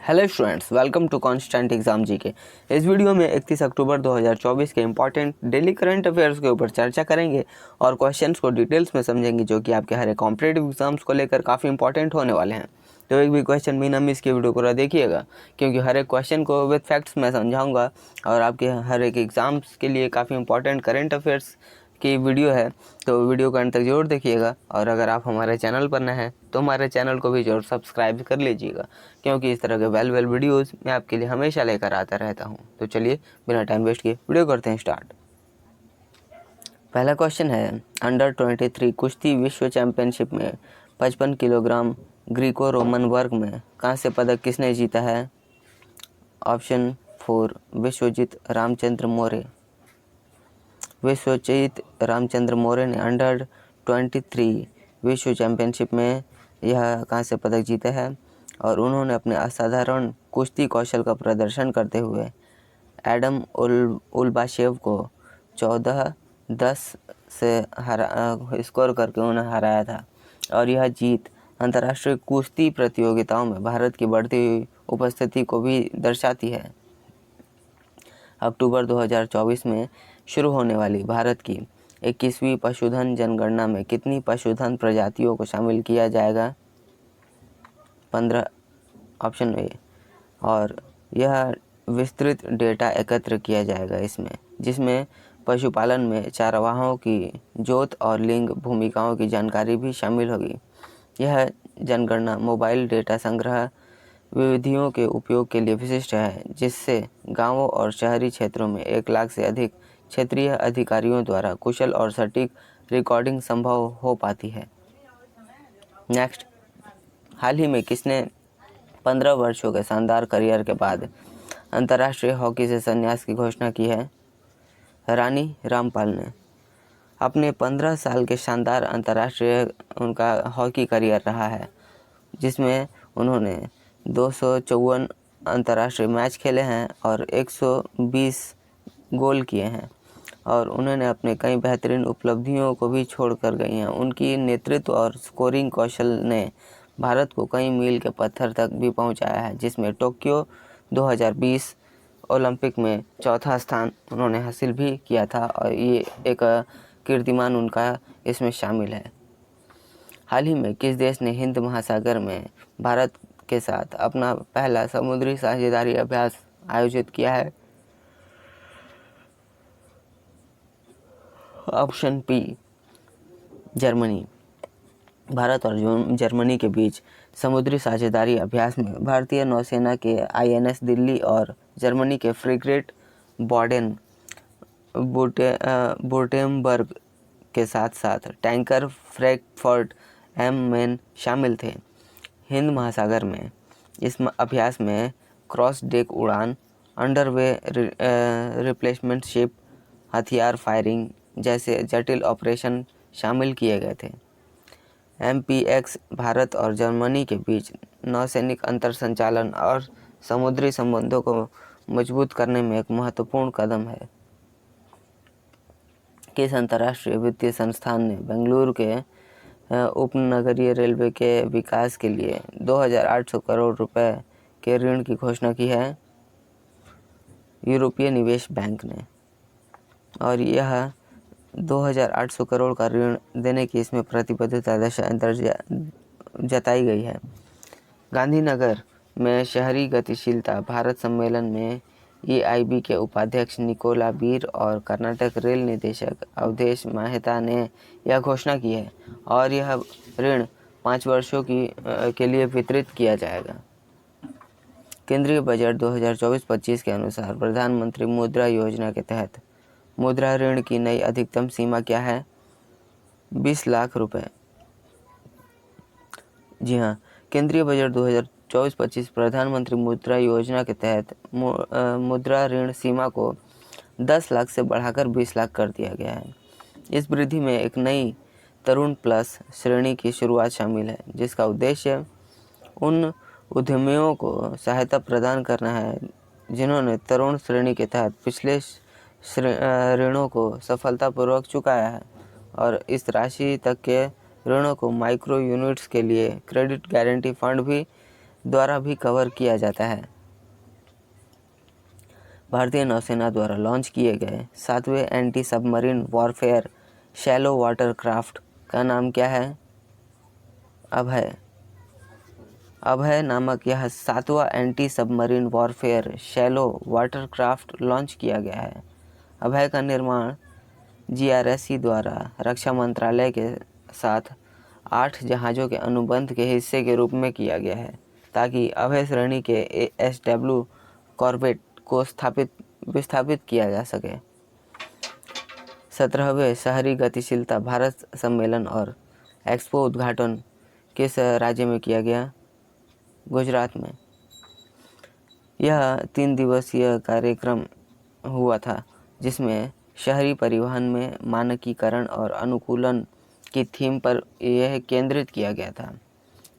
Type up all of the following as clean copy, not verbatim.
Hello students, welcome to constant exam GK. इस video में 31 अक्टूबर 2024 के इंपॉर्टेंट डेली करंट अफेयर्स के ऊपर चर्चा करेंगे और क्वेश्चंस को डिटेल्स में समझेंगे, जो कि आपके हर एक कॉम्पिटेटिव एग्जाम्स को लेकर काफ़ी इंपॉर्टेंट होने वाले हैं। तो एक भी क्वेश्चन बिना मिस के वीडियो पूरा देखिएगा, क्योंकि हर एक क्वेश्चन को विद फैक्ट्स मैं समझाऊँगा और आपके हर एक एग्ज़ाम्स के लिए काफ़ी इंपॉर्टेंट करंट अफेयर्स की वीडियो है। तो वीडियो को अंत तक जरूर देखिएगा, और अगर आप हमारे चैनल पर नए हैं तो हमारे चैनल को भी जरूर सब्सक्राइब कर लीजिएगा, क्योंकि इस तरह के वेल वीडियोस मैं आपके लिए हमेशा लेकर आता रहता हूं। तो चलिए बिना टाइम वेस्ट किए वीडियो करते हैं स्टार्ट। पहला क्वेश्चन है, अंडर 23 कुश्ती विश्व चैंपियनशिप में 55 किलोग्राम ग्रीको रोमन वर्ग में कांस्य पदक किसने जीता है? ऑप्शन 4 विश्वजीत रामचंद्र मौर्य। विश्वजीत रामचंद्र मौर्य ने अंडर 23 विश्व चैंपियनशिप में यह कांस्य पदक जीता है, और उन्होंने अपने असाधारण कुश्ती कौशल का प्रदर्शन करते हुए एडम उल्बाशेव को 14-10 से स्कोर करके उन्हें हराया था। और यह जीत अंतर्राष्ट्रीय कुश्ती प्रतियोगिताओं में भारत की बढ़ती हुई उपस्थिति को भी दर्शाती है। अक्टूबर 2024 में शुरू होने वाली भारत की 21वीं पशुधन जनगणना में कितनी पशुधन प्रजातियों को शामिल किया जाएगा? 15, ऑप्शन ए। और यह विस्तृत डेटा एकत्र किया जाएगा इसमें, जिसमें पशुपालन में चारागाहों की जोत और लिंग भूमिकाओं की जानकारी भी शामिल होगी। यह जनगणना मोबाइल डेटा संग्रह विधियों के उपयोग के लिए विशिष्ट है, जिससे गांवों और शहरी क्षेत्रों में 1 लाख से अधिक क्षेत्रीय अधिकारियों द्वारा कुशल और सटीक रिकॉर्डिंग संभव हो पाती है। नेक्स्ट, हाल ही में किसने 15 वर्षों के शानदार करियर के बाद अंतर्राष्ट्रीय हॉकी से संन्यास की घोषणा की है? रानी रामपाल ने। अपने 15 साल के शानदार अंतर्राष्ट्रीय उनका हॉकी करियर रहा है, जिसमें उन्होंने 254 अंतर्राष्ट्रीय मैच खेले हैं और 120 गोल किए हैं, और उन्होंने अपने कई बेहतरीन उपलब्धियों को भी छोड़ कर गई हैं। उनकी नेतृत्व और स्कोरिंग कौशल ने भारत को कई मील के पत्थर तक भी पहुंचाया है, जिसमें टोक्यो 2020 ओलंपिक में चौथा स्थान उन्होंने हासिल भी किया था, और ये एक कीर्तिमान उनका इसमें शामिल है। हाल ही में किस देश ने हिंद महासागर में भारत के साथ अपना पहला समुद्री साझेदारी अभ्यास आयोजित किया है? Option P, Germany. भारत और जर्मनी के बीच समुद्री साझेदारी अभ्यास में भारतीय नौसेना के INS दिल्ली और जर्मनी के फ्रिगेट बॉडेन वुर्टेम्बर्ग के साथ साथ टैंकर फ्रैंकफर्ट एम मेन शामिल थे। हिंद महासागर में इस अभ्यास में क्रॉस डेक उड़ान, अंडरवे रिप्लेसमेंट शिप, हथियार फायरिंग जैसे जटिल ऑपरेशन शामिल किए गए थे। MPX भारत और जर्मनी के बीच नौसैनिक अंतर संचालन और समुद्री संबंधों को मजबूत करने में एक महत्वपूर्ण कदम है। किस अंतर्राष्ट्रीय वित्तीय संस्थान ने बेंगलुरु के उपनगरीय रेलवे के विकास के लिए 2800 करोड़ रुपए के ऋण की घोषणा की है? यूरोपीय निवेश बैंक ने। और यह 2800 करोड़ का ऋण देने की इसमें प्रतिबद्धता जताई गई है। गांधीनगर में शहरी गतिशीलता भारत सम्मेलन में EIB के उपाध्यक्ष निकोला बीर और कर्नाटक रेल निदेशक अवधेश मेहता ने यह घोषणा की है, और यह ऋण 5 वर्षों के लिए वितरित किया जाएगा। केंद्रीय बजट 2024-25 के अनुसार प्रधानमंत्री मुद्रा योजना के तहत मुद्रा ऋण की नई अधिकतम सीमा क्या है? 20 लाख रुपए। जी हाँ, केंद्रीय बजट 2024-25 प्रधानमंत्री मुद्रा योजना के तहत मुद्रा ऋण सीमा को 10 लाख से बढ़ाकर 20 लाख कर दिया गया है। इस वृद्धि में एक नई तरुण प्लस श्रेणी की शुरुआत शामिल है, जिसका उद्देश्य उन उद्यमियों को सहायता प्रदान करना है जिन्होंने तरुण श्रेणी के तहत पिछले ऋणों को सफलतापूर्वक चुकाया है, और इस राशि तक के ऋणों को माइक्रो यूनिट्स के लिए क्रेडिट गारंटी फंड भी द्वारा भी कवर किया जाता है। भारतीय नौसेना द्वारा लॉन्च किए गए 7वें anti submarine warfare shallow water craft का नाम क्या है? अभय नामक यह 7वां anti submarine warfare shallow water craft launch किया गया है। अभय का निर्माण GRSC द्वारा रक्षा मंत्रालय के साथ 8 जहाज़ों के अनुबंध के हिस्से के रूप में किया गया है, ताकि अभय श्रेणी के ASW कॉर्वेट को विस्थापित किया जा सके। 17वें शहरी गतिशीलता भारत सम्मेलन और एक्सपो उद्घाटन किस राज्य में किया गया? गुजरात में। यह 3 दिवसीय कार्यक्रम हुआ था, जिसमें शहरी परिवहन में मानकीकरण और अनुकूलन की थीम पर यह केंद्रित किया गया था।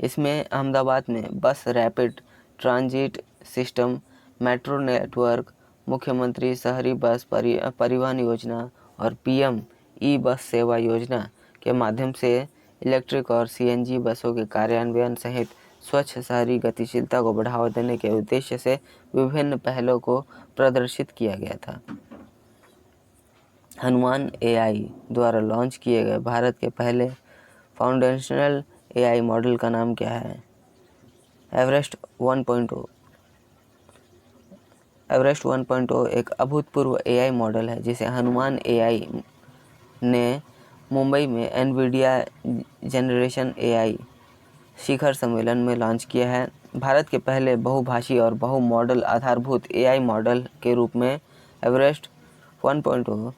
इसमें अहमदाबाद में बस rapid transit system, metro network, मुख्यमंत्री शहरी बस परिवहन योजना और PM ई बस सेवा योजना के माध्यम से इलेक्ट्रिक और CNG बसों के कार्यान्वयन सहित स्वच्छ शहरी गतिशीलता को बढ़ावा देने के उद्देश्य से विभिन्न पहलों को प्रदर्शित किया गया था। हनुमान AI द्वारा लॉन्च किए गए भारत के पहले फाउंडेशनल AI मॉडल का नाम क्या है? एवरेस्ट 1.0। एवरेस्ट 1.0 एक अभूतपूर्व AI मॉडल है जिसे हनुमान AI ने मुंबई में NVIDIA जनरेशन AI शिखर सम्मेलन में लॉन्च किया है। भारत के पहले बहुभाषी और बहु मॉडल आधारभूत AI मॉडल के रूप में एवरेस्ट 1.0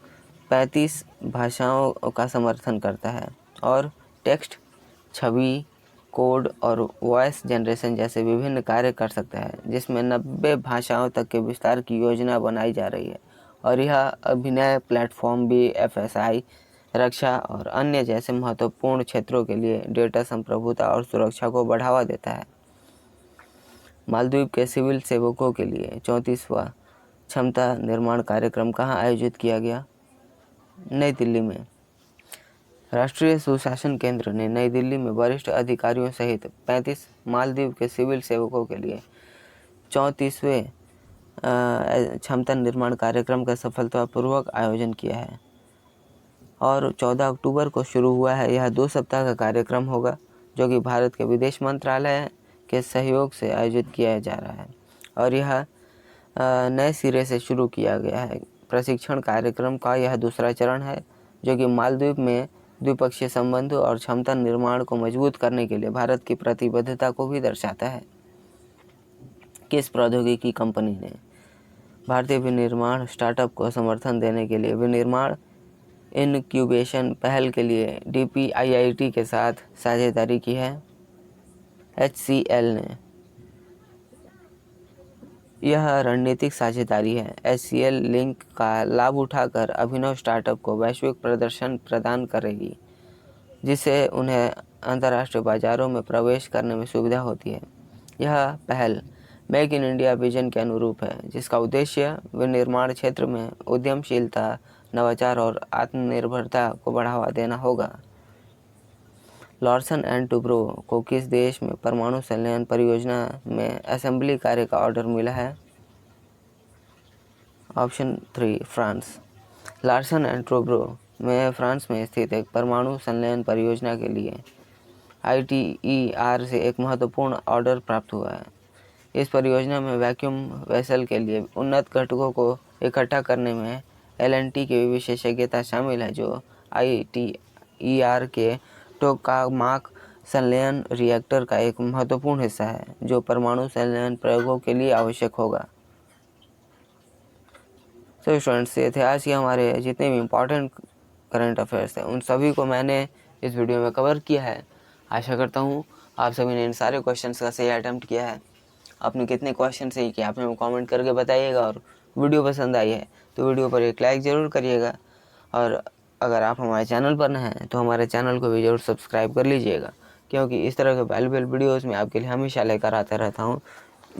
35 भाषाओं का समर्थन करता है और टेक्स्ट, छवि, कोड और वॉइस जनरेशन जैसे विभिन्न कार्य कर सकता है, जिसमें 90 भाषाओं तक के विस्तार की योजना बनाई जा रही है। और यह अभिनय प्लेटफॉर्म भी FSI, रक्षा और अन्य जैसे महत्वपूर्ण क्षेत्रों के लिए डेटा संप्रभुता और सुरक्षा को बढ़ावा देता है। मालदीव के सिविल सेवकों के लिए 34वां क्षमता निर्माण कार्यक्रम कहाँ आयोजित किया गया? नई दिल्ली में। राष्ट्रीय सुशासन केंद्र ने नई दिल्ली में वरिष्ठ अधिकारियों सहित 35 मालदीव के सिविल सेवकों के लिए 34वें क्षमता निर्माण कार्यक्रम का सफलतापूर्वक आयोजन किया है और 14 अक्टूबर को शुरू हुआ है। यह 2 सप्ताह का कार्यक्रम होगा, जो कि भारत के विदेश मंत्रालय के सहयोग से आयोजित किया जा रहा है और यह नए सिरे से शुरू किया गया है। प्रशिक्षण कार्यक्रम का यह दूसरा चरण है, जो कि मालदीव में द्विपक्षीय संबंधों और क्षमता निर्माण को मजबूत करने के लिए भारत की प्रतिबद्धता को भी दर्शाता है। किस प्रौद्योगिकी कंपनी ने भारतीय विनिर्माण स्टार्टअप को समर्थन देने के लिए विनिर्माण इनक्यूबेशन पहल के लिए DPIIT के साथ साझेदारी की है? HCL ने। यह रणनीतिक साझेदारी है। HCL लिंक का लाभ उठाकर अभिनव स्टार्टअप को वैश्विक प्रदर्शन प्रदान करेगी, जिससे उन्हें अंतर्राष्ट्रीय बाजारों में प्रवेश करने में सुविधा होती है। यह पहल मेक इन इंडिया विजन के अनुरूप है, जिसका उद्देश्य विनिर्माण क्षेत्र में उद्यमशीलता, नवाचार और आत्मनिर्भरता को बढ़ावा देना होगा। लार्सन एंड टुब्रो को किस देश में परमाणु संलयन परियोजना में असेंबली कार्य का ऑर्डर मिला है? Option 3 France. Larsen and Toubro में फ्रांस में स्थित एक परमाणु संलयन परियोजना के लिए ITER से एक महत्वपूर्ण ऑर्डर प्राप्त हुआ है। इस परियोजना में वैक्यूम वेसल के लिए उन्नत घटकों को इकट्ठा करने में L&T की विशेषज्ञता शामिल है, जो ITER के टोकामाक संलयन रिएक्टर का एक महत्वपूर्ण हिस्सा है, जो परमाणु संलयन प्रयोगों के लिए आवश्यक होगा। तो स्टूडेंट्स, ये थे आज के हमारे जितने भी इम्पोर्टेंट करंट अफेयर्स थे, उन सभी को मैंने इस वीडियो में कवर किया है। आशा करता हूँ आप सभी ने इन सारे क्वेश्चंस का सही अटेम्प्ट किया है। आपने कितने क्वेश्चन सही किए आप हमें कमेंट करके बताइएगा, और वीडियो पसंद आई है तो वीडियो पर एक लाइक ज़रूर करिएगा, और अगर आप हमारे चैनल पर नए हैं तो हमारे चैनल को भी ज़रूर सब्सक्राइब कर लीजिएगा, क्योंकि इस तरह के वैल्यूएबल वीडियोज़ में आपके लिए हमेशा लेकर आता रहता हूँ,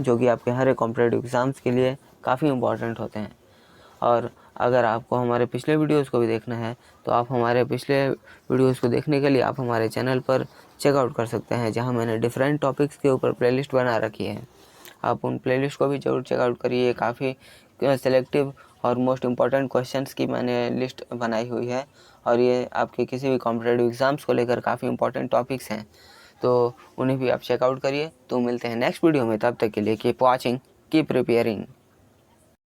जो कि आपके हर एक कॉम्पिटिटिव एग्ज़ाम्स के लिए काफ़ी इंपॉर्टेंट होते हैं। और अगर आपको हमारे पिछले वीडियोज़ को भी देखना है तो आप हमारे पिछले वीडियोज़ को देखने के लिए आप हमारे चैनल पर चेकआउट कर सकते हैं, जहां मैंने डिफरेंट टॉपिक्स के ऊपर प्लेलिस्ट बना रखी है। आप उन प्लेलिस्ट को भी ज़रूर चेकआउट करिए। काफ़ी सेलेक्टिव और मोस्ट इम्पॉर्टेंट क्वेश्चंस की मैंने लिस्ट बनाई हुई है, और ये आपके किसी भी कॉम्पिटेटिव एग्ज़ाम्स को लेकर काफ़ी इंपॉर्टेंट टॉपिक्स हैं, तो उन्हें भी आप चेकआउट करिए। तो मिलते हैं नेक्स्ट वीडियो में, तब तक के लिए कीप वॉचिंग, कीप प्रिपेयरिंग।